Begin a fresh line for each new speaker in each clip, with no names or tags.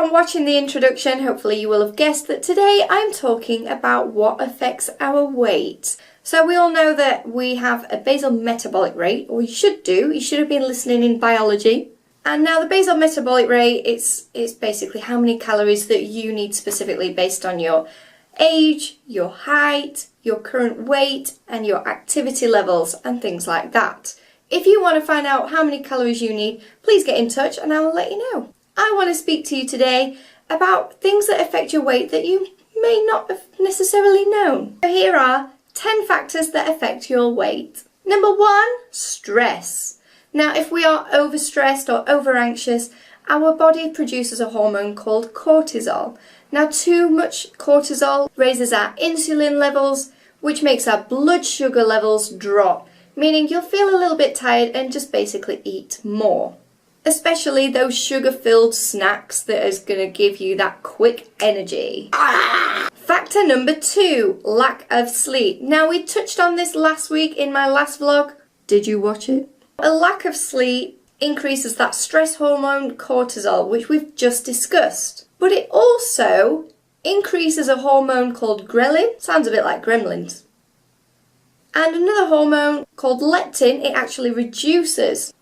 from watching the introduction, hopefully you will have guessed that today I'm talking about what affects our weight. So we all know that we have a basal metabolic rate, or you should have been listening in biology. And now the basal metabolic rate, it's basically how many calories that you need specifically based on your age, your height, your current weight, and your activity levels and things like that. If you want to find out how many calories you need, please get in touch and I will let you know. I want to speak to you today about things that affect your weight that you may not have necessarily known. So here are 10 factors that affect your weight. Number 1, stress. Now, if we are overstressed or over-anxious, our body produces a hormone called cortisol. Now, too much cortisol raises our insulin levels, which makes our blood sugar levels drop, meaning you'll feel a little bit tired and just basically eat more. Especially those sugar-filled snacks that is going to give you that quick energy. Factor number 2, lack of sleep. Now, we touched on this last week in my last vlog. Did you watch it? A lack of sleep increases that stress hormone cortisol, which we've just discussed. But it also increases a hormone called ghrelin. Sounds a bit like gremlins. And another hormone called leptin, it actually reduces.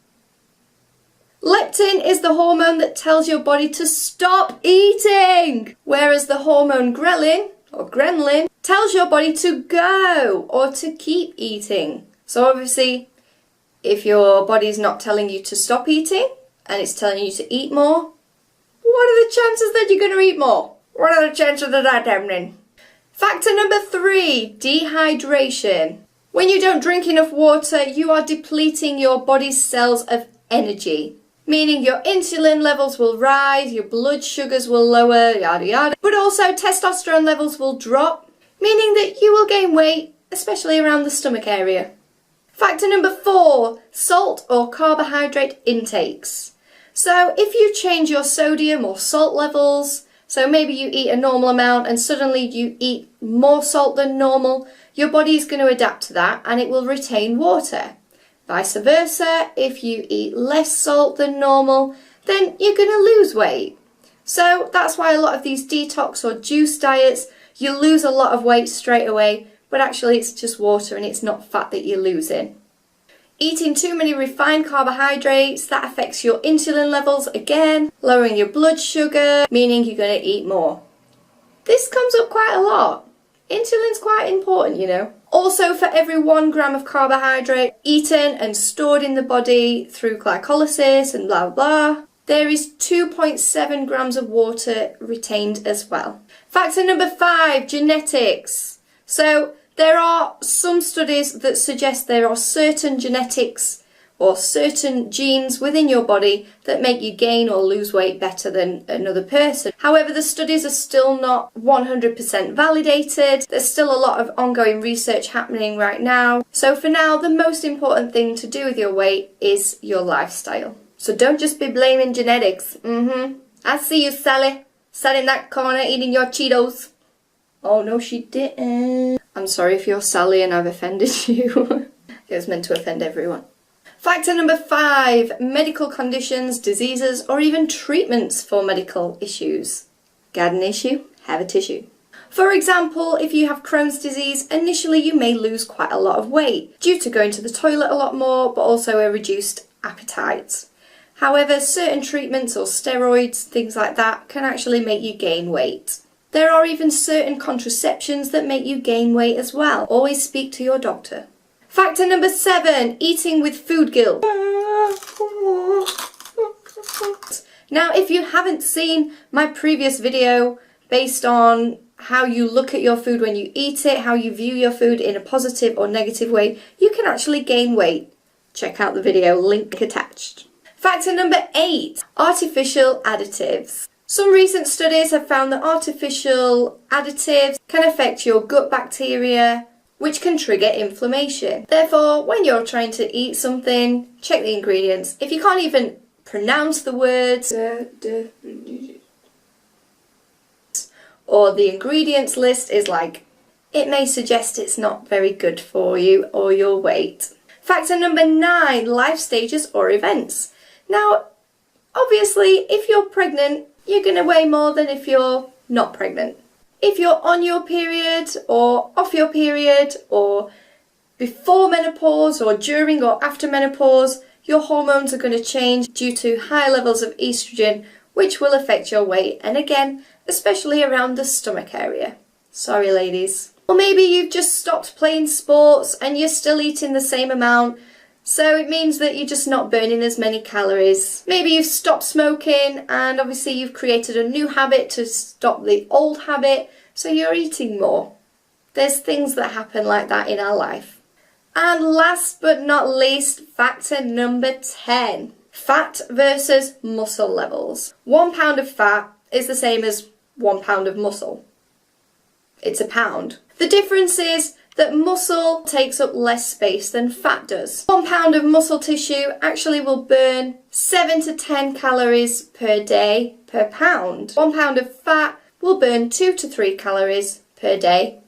Leptin is the hormone that tells your body to stop eating, whereas the hormone ghrelin, or gremlin, tells your body to go or to keep eating. So obviously, if your body's not telling you to stop eating and it's telling you to eat more, what are the chances that you're going to eat more? What are the chances of that happening? Factor number 3, dehydration. When you don't drink enough water, you are depleting your body's cells of energy, meaning your insulin levels will rise, your blood sugars will lower, yada yada. But also testosterone levels will drop, meaning that you will gain weight, especially around the stomach area. Factor number 4, salt or carbohydrate intakes. So if you change your sodium or salt levels, so maybe you eat a normal amount and suddenly you eat more salt than normal, your body is going to adapt to that and it will retain water. Vice versa, if you eat less salt than normal, then you're going to lose weight. So that's why a lot of these detox or juice diets, you lose a lot of weight straight away, but actually it's just water and it's not fat that you're losing. Eating too many refined carbohydrates, that affects your insulin levels again, lowering your blood sugar, meaning you're going to eat more. This comes up quite a lot. Insulin's quite important, you know. Also, for every 1 gram of carbohydrate eaten and stored in the body through glycolysis and blah blah, there is 2.7 grams of water retained as well. Factor number 5, genetics. So there are some studies that suggest there are certain genetics or certain genes within your body that make you gain or lose weight better than another person. However, the studies are still not 100% validated. There's still a lot of ongoing research happening right now. So for now, the most important thing to do with your weight is your lifestyle. So don't just be blaming genetics. I see you, Sally. Sat in that corner eating your Cheetos. Oh no, she didn't. I'm sorry if you're Sally and I've offended you. It was meant to offend everyone. Factor number 5, medical conditions, diseases, or even treatments for medical issues. Got an issue? Have a tissue. For example, if you have Crohn's disease, initially you may lose quite a lot of weight due to going to the toilet a lot more, but also a reduced appetite. However, certain treatments or steroids, things like that, can actually make you gain weight. There are even certain contraceptions that make you gain weight as well. Always speak to your doctor. Factor number 7, eating with food guilt. Now, if you haven't seen my previous video based on how you look at your food when you eat it, how you view your food in a positive or negative way, you can actually gain weight. Check out the video, link attached. Factor number 8, artificial additives. Some recent studies have found that artificial additives can affect your gut bacteria, which can trigger inflammation. Therefore, when you're trying to eat something, check the ingredients. If you can't even pronounce the words, or the ingredients list is like, it may suggest it's not very good for you or your weight. Factor number 9, life stages or events. Now, obviously, if you're pregnant, you're going to weigh more than if you're not pregnant. If you're on your period or off your period or before menopause or during or after menopause, your hormones are going to change due to high levels of estrogen, which will affect your weight, and again, especially around the stomach area. Sorry ladies. Or maybe you've just stopped playing sports and you're still eating the same amount, so it means that you're just not burning as many calories. Maybe you've stopped smoking and obviously you've created a new habit to stop the old habit, so you're eating more. There's things that happen like that in our life. And last but not least, factor number 10. Fat versus muscle levels. 1 pound of fat is the same as 1 pound of muscle. It's a pound. The difference is that muscle takes up less space than fat does. 1 pound of muscle tissue actually will burn 7 to 10 calories per day per pound. 1 pound of fat will burn 2 to 3 calories per day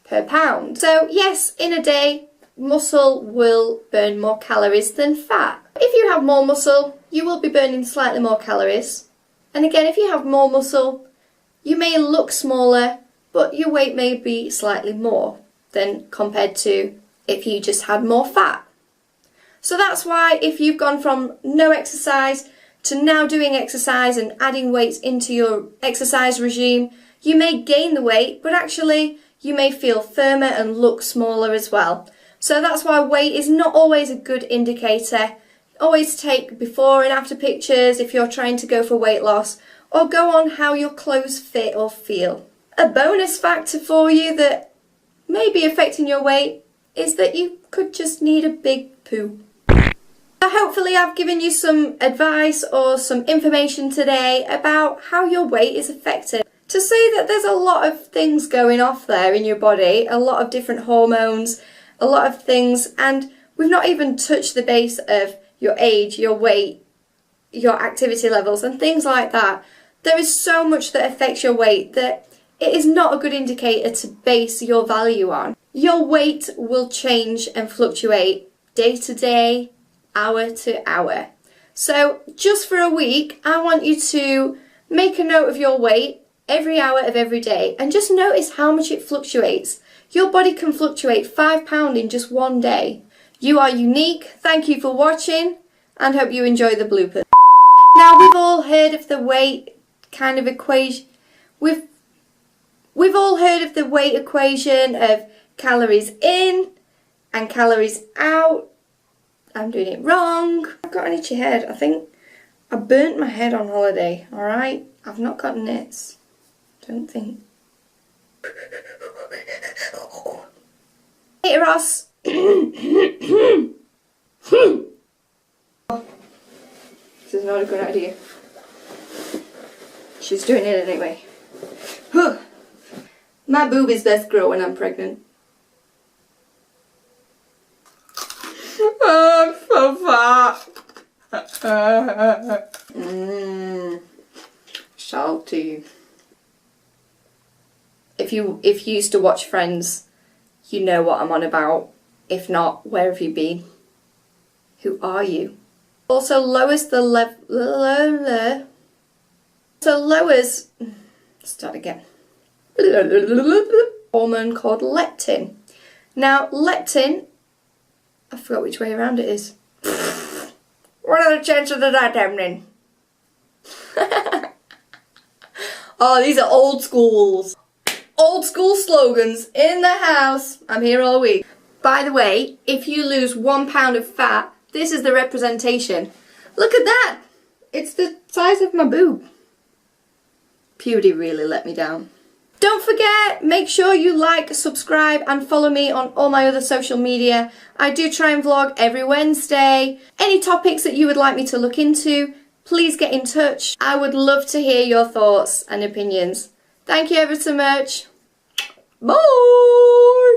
per pound. So yes, in a day, muscle will burn more calories than fat. If you have more muscle, you will be burning slightly more calories. And again, if you have more muscle, you may look smaller, but your weight may be slightly more than compared to if you just had more fat. So that's why if you've gone from no exercise to now doing exercise and adding weights into your exercise regime, you may gain the weight, but actually you may feel firmer and look smaller as well. So that's why weight is not always a good indicator. Always take before and after pictures if you're trying to go for weight loss, or go on how your clothes fit or feel. A bonus factor for you that may be affecting your weight is that you could just need a big poo. So hopefully I've given you some advice or some information today about how your weight is affected. To say that there's a lot of things going off there in your body, a lot of different hormones, a lot of things, and we've not even touched the base of your age, your weight, your activity levels and things like that. There is so much that affects your weight that it is not a good indicator to base your value on. Your weight will change and fluctuate day to day, hour to hour. So just for a week, I want you to make a note of your weight every hour of every day and just notice how much it fluctuates. Your body can fluctuate 5 pounds in just one day. You are unique. Thank you for watching and hope you enjoy the bloopers. Now we've all heard of the weight kind of equation. We've all heard of the weight equation of calories in and calories out. I'm doing it wrong. I've got an itchy head. I think I burnt my head on holiday. Alright? I've not got nits. Don't think. Hey Ross. This is not a good idea. She's doing it anyway. My boobies best grow when I'm pregnant. I'm so fat. Salty. If you used to watch Friends, you know what I'm on about. If not, where have you been? Who are you? Also lowers the level. So lowers. Start again. Hormone called leptin. Now leptin, I forgot which way around it is. What are the chances of that happening? Oh, these are old schools. Old school slogans in the house. I'm here all week. By the way, if you lose 1 pound of fat, this is the representation. Look at that. It's the size of my boob. Puberty really let me down. Don't forget, make sure you like, subscribe and follow me on all my other social media. I do try and vlog every Wednesday. Any topics that you would like me to look into, please get in touch. I would love to hear your thoughts and opinions. Thank you ever so much. Bye!